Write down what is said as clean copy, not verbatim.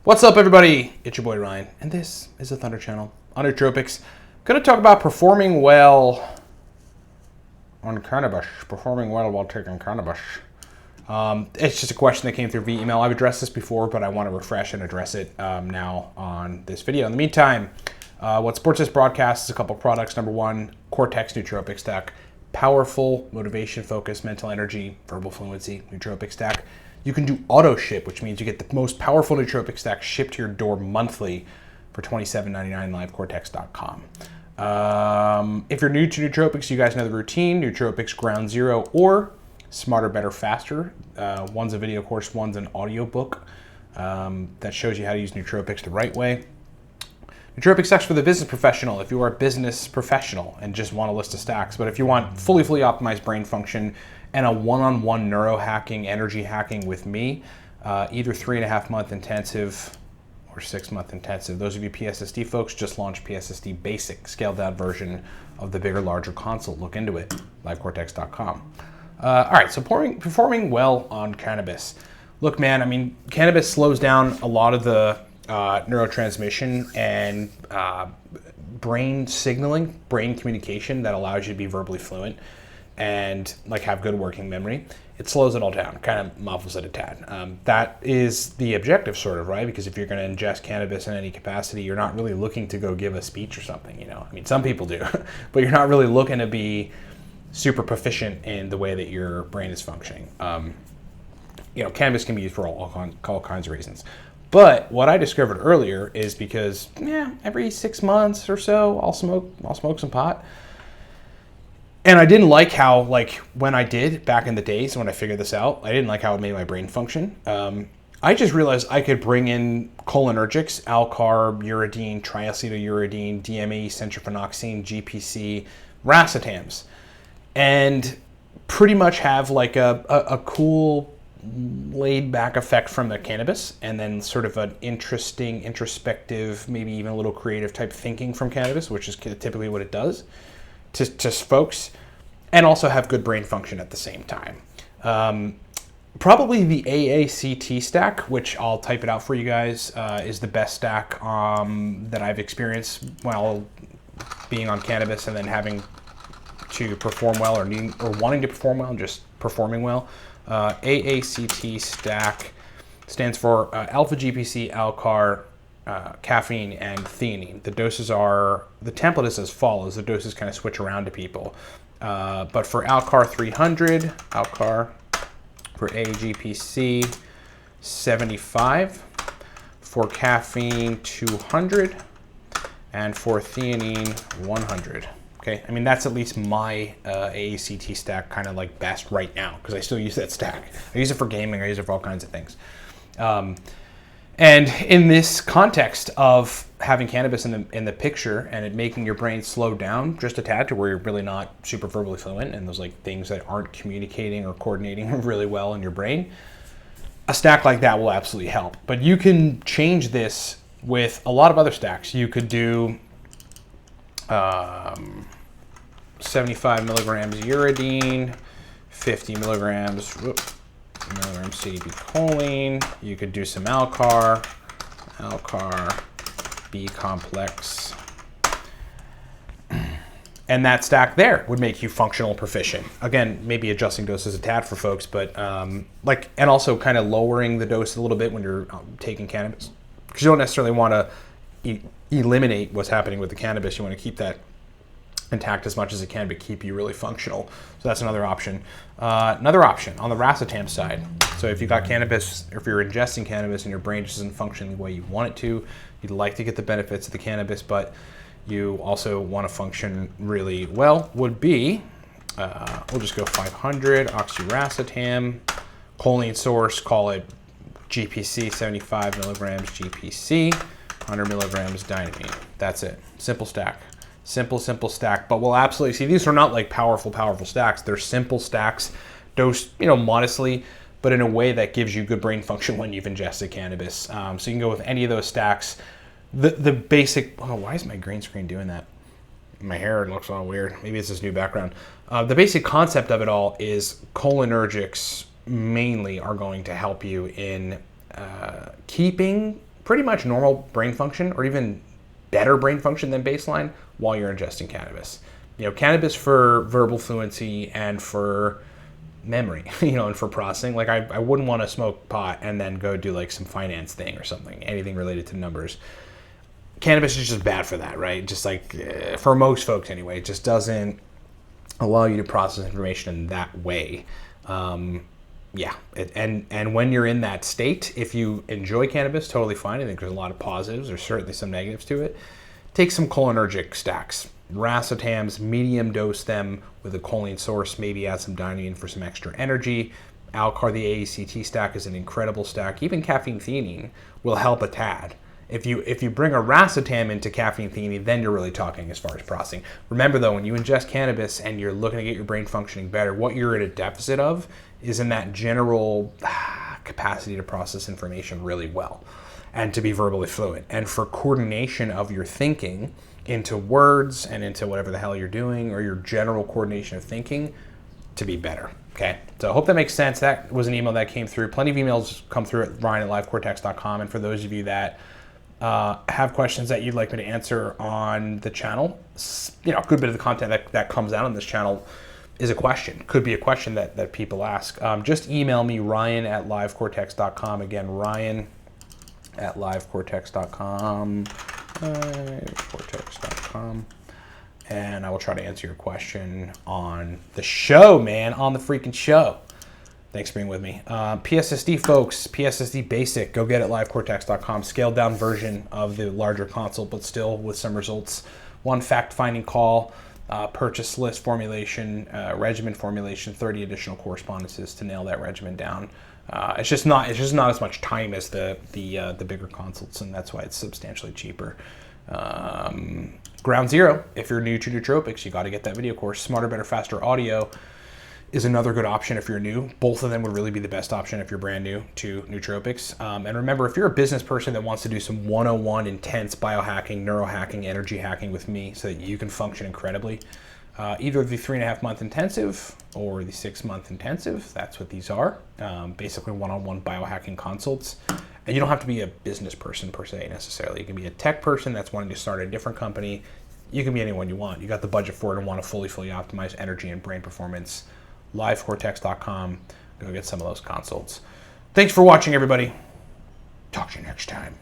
What's up, everybody? It's your boy Ryan, and this is the Thunder Channel on Nootropics. Going to talk about performing well on cannabis, performing well while taking cannabis. It's just a question that came through via email. I've addressed this before, but I want to refresh and address it now on this video. In the meantime, what supports this broadcast is a couple products. Number one, Cortex Nootropic Stack. Powerful, motivation-focused, mental energy, verbal fluency, Nootropic Stack. You can do auto ship, which means you get the most powerful Nootropic Stack shipped to your door monthly for $27.99, livecortex.com. If you're new to Nootropics, you guys know the routine. Nootropics Ground Zero or Smarter, Better, Faster. One's a video course, one's an audio book that shows you how to use Nootropics the right way. Nootropic Stacks for the business professional, if you are a business professional and just want a list of stacks. But if you want fully optimized brain function and a one-on-one neurohacking, energy hacking with me, either 3.5-month intensive or 6-month intensive. Those of you PSSD folks, just launched PSSD Basic, scaled down version of the bigger, larger consult. Look into it, livecortex.com. All right, so performing well on cannabis. Look, man, I mean, cannabis slows down a lot of the neurotransmission and brain signaling, brain communication that allows you to be verbally fluent and like have good working memory. It slows it all down, kind of muffles it a tad. That is the objective, sort of, right? Because if you're going to ingest cannabis in any capacity, you're not really looking to go give a speech or something, you know? I mean, some people do, but you're not really looking to be super proficient in the way that your brain is functioning. You know, cannabis can be used for all kinds of reasons. But what I discovered earlier is because, every 6 months or so, I'll smoke some pot. And I didn't like how, when I did back in the days when I figured this out, I didn't like how it made my brain function. I just realized I could bring in cholinergics, alcarb, uridine, triacetoluridine, DME, centrophenoxine, GPC, racetams, and pretty much have like a cool, laid back effect from the cannabis, and then sort of an interesting, introspective, maybe even a little creative type thinking from cannabis, which is typically what it does to folks, and also have good brain function at the same time. Probably the AACT stack, which I'll type it out for you guys, is the best stack that I've experienced while being on cannabis and then having to perform well or wanting to perform well and just performing well. AACT stack stands for alpha GPC, alcar, caffeine, and theanine. The template is as follows. The doses kind of switch around to people. But for alcar 300, alcar, for AGPC 75, for caffeine 200, and for theanine 100. Okay, I mean, that's at least my AACT stack kind of like best right now, because I still use that stack. I use it for gaming, I use it for all kinds of things. And in this context of having cannabis in the picture and it making your brain slow down just a tad to where you're really not super verbally fluent and those like things that aren't communicating or coordinating really well in your brain, a stack like that will absolutely help. But you can change this with a lot of other stacks. You could do 75 milligrams uridine, 50 milligrams CB choline. You could do some alcar, B complex. And that stack there would make you functional and proficient. Again, maybe adjusting doses a tad for folks, but and also kind of lowering the dose a little bit when you're taking cannabis. Because you don't necessarily want to eliminate what's happening with the cannabis. You want to keep that intact as much as it can, but keep you really functional. So that's another option. Another option on the racetam side. So if you got cannabis, or if you're ingesting cannabis and your brain just isn't functioning the way you want it to, you'd like to get the benefits of the cannabis, but you also want to function really well, would be, we'll just go 500 oxyracetam, choline source, call it GPC, 75 milligrams GPC, 100 milligrams dynamine. That's it. Simple stack. Simple stack. But we'll absolutely see, these are not like powerful stacks. They're simple stacks, dosed, modestly, but in a way that gives you good brain function when you've ingested cannabis. So you can go with any of those stacks. The basic, why is my green screen doing that? My hair looks all weird. Maybe it's this new background. The basic concept of it all is cholinergics mainly are going to help you in keeping pretty much normal brain function or even better brain function than baseline while you're ingesting cannabis. You know, cannabis for verbal fluency and for memory, you know, and for processing. Like I wouldn't want to smoke pot and then go do like some finance thing or something, anything related to numbers. Cannabis is just bad for that, right? Just like for most folks anyway, it just doesn't allow you to process information in that way. And when you're in that state, if you enjoy cannabis, totally fine. I think there's a lot of positives. There's certainly some negatives to it. Take some cholinergic stacks. Racetams, medium dose them with a choline source, maybe add some dynein for some extra energy. Alcar, the AACT stack, is an incredible stack. Even caffeine theanine will help a tad. If you bring a racetam into caffeine theanine, then you're really talking as far as processing. Remember though, when you ingest cannabis and you're looking to get your brain functioning better, what you're at a deficit of is in that general capacity to process information really well and to be verbally fluent. And for coordination of your thinking into words and into whatever the hell you're doing, or your general coordination of thinking to be better. Okay, so I hope that makes sense. That was an email that came through. Plenty of emails come through at ryan@livecortex.com. And for those of you that have questions that you'd like me to answer on the channel, you know, a good bit of the content that comes out on this channel is a question. Could be a question that people ask. Just email me, ryan@livecortex.com. Again, ryan@livecortex.com. Cortex.com, and I will try to answer your question on the show, man, on the freaking show. Thanks for being with me. PSSD, folks, PSSD Basic, go get it, livecortex.com. Scaled down version of the larger console, but still with some results. One fact-finding call, purchase list formulation, regimen formulation, 30 additional correspondences to nail that regimen down. It's just not as much time as the bigger consults, and that's why it's substantially cheaper. Ground Zero, if you're new to nootropics, you got to get that video course. Smarter, Better, Faster Audio is another good option if you're new. Both of them would really be the best option if you're brand new to nootropics. And remember, if you're a business person that wants to do some 101 intense biohacking, neurohacking, energy hacking with me so that you can function incredibly, either the 3.5-month intensive or the 6-month intensive, that's what these are. Basically one-on-one biohacking consults. And you don't have to be a business person per se necessarily. You can be a tech person that's wanting to start a different company. You can be anyone you want. You got the budget for it and want to fully optimize energy and brain performance. livecortex.com. Go get some of those consults. Thanks for watching, everybody. Talk to you next time.